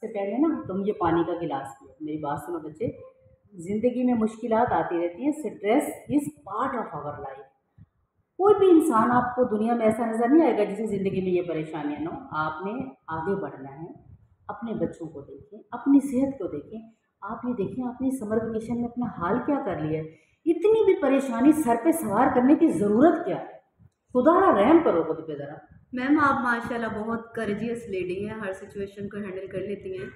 सबसे पहले ना तुम ये पानी का गिलास पियो। मेरी बात सुनो बच्चे, ज़िंदगी में मुश्किलात आती रहती हैं, stress is part of our life. कोई भी इंसान आपको दुनिया में ऐसा नज़र नहीं आएगा जिसे ज़िंदगी में ये परेशानियाँ ना हो। आपने आगे बढ़ना है, अपने बच्चों को देखें, अपनी सेहत को देखें। आप ये देखें आपने समर वेकेशन में अपना हाल क्या कर लिया है। इतनी भी परेशानी सर पे सवार करने की ज़रूरत क्या है? खुदा रहम करो खुद पे ज़रा। मैम आप माशाल्लाह बहुत करेजियस लेडी हैं, हर सिचुएशन को हैंडल कर लेती हैं।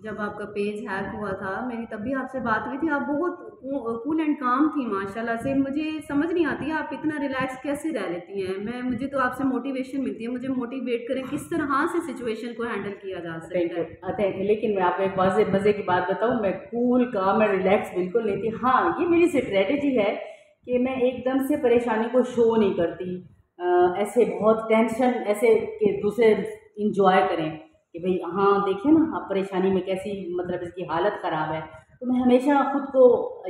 जब आपका पेज हैक हुआ था मेरी तब भी आपसे बात हुई थी, आप बहुत कूल एंड काम थी माशाल्लाह से। मुझे समझ नहीं आती आप इतना रिलैक्स कैसे रह लेती हैं। मुझे तो आपसे मोटिवेशन मिलती है, मुझे मोटिवेट करें किस तरह से सिचुएशन को हैंडल किया जा थैंक सकता यू। है। Thank you. लेकिन मैं आपको एक मज़े मज़े की बात बताऊँ, मैं कूल काम और रिलैक्स बिल्कुल नहीं थी। हाँ, ये मेरी स्ट्रैटेजी है कि मैं एकदम से परेशानी को शो नहीं करती। ऐसे बहुत टेंशन ऐसे कि दूसरे इंजॉय करें कि भाई हाँ, देखिए ना आप परेशानी में कैसी, मतलब इसकी हालत ख़राब है। तो मैं हमेशा खुद को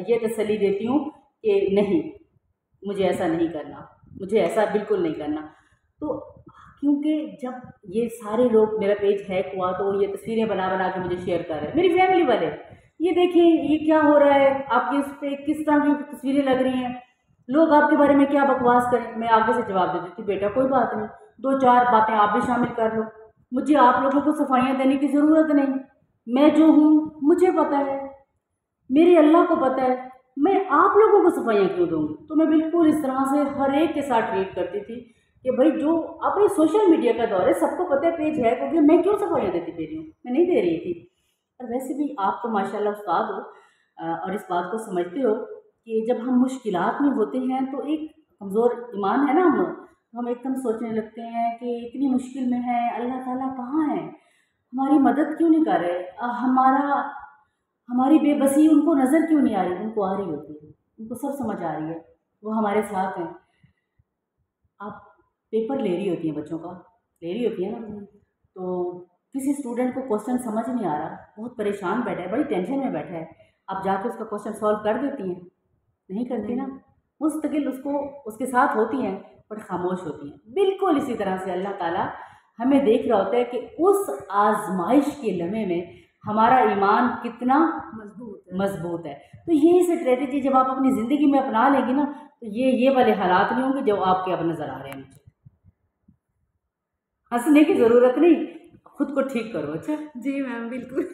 ये तसल्ली देती हूँ कि नहीं, मुझे ऐसा नहीं करना, मुझे ऐसा बिल्कुल नहीं करना। तो क्योंकि जब ये सारे लोग, मेरा पेज हैक हुआ तो ये तस्वीरें बना-बना के मुझे शेयर कर रहे हैं, मेरी फैमिली वाले, ये देखें ये क्या हो रहा है, आपके इस पे किस तरह की तस्वीरें लग रही हैं, लोग आपके बारे में क्या बकवास करें। मैं आगे से जवाब दे देती हूँ, बेटा कोई बात नहीं, 2-4 बातें आप भी शामिल कर लो, मुझे आप लोगों को सफाइयाँ देने की ज़रूरत नहीं। मैं जो हूँ मुझे पता है, मेरे अल्लाह को पता है, मैं आप लोगों को सफाइयाँ क्यों दूँगी? तो मैं बिल्कुल इस तरह से हर एक के साथ ट्रीट करती थी कि भाई जो, अब ये सोशल मीडिया का दौर है, सबको पता है पेज है, क्योंकि मैं क्यों सफाइयाँ देती दे रही हूँ? मैं नहीं दे रही थी। और वैसे भी आप तो माशाल्लाह उस्ताद हो, और इस बात को समझते हो कि जब हम मुश्किलात में होते हैं तो एक कमज़ोर ईमान है ना हम एकदम सोचने लगते हैं कि इतनी मुश्किल में है, अल्लाह ताला कहाँ है? हमारी मदद क्यों नहीं कर रहे? हमारी बेबसी उनको नज़र क्यों नहीं आ रही? उनको आ रही होती है, उनको सब समझ आ रही है, वो हमारे साथ हैं। आप पेपर ले रही होती हैं बच्चों का, ले रही होती है ना, तो किसी स्टूडेंट को क्वेश्चन समझ नहीं आ रहा, बहुत परेशान बैठा है, बड़ी टेंशन में बैठा है, आप जाके उसका क्वेश्चन सॉल्व कर देती हैं? नहीं करती ना। नहीं। मुस्तकिल उसको उसके साथ होती हैं, बट खामोश होती हैं। बिल्कुल इसी तरह से अल्लाह ताला हमें देख रहा होता है कि उस आजमाइश के लम्हे में हमारा ईमान कितना मजबूत है। मजबूत है। तो यही स्ट्रेटेजी जब आप अपनी ज़िंदगी में अपना लेंगी ना, तो ये वाले हालात नहीं होंगे जो आपके अब नज़र आ रहे हैं मुझे। हंसने की ज़रूरत नहीं, खुद को ठीक करो। अच्छा। जी मैम बिल्कुल।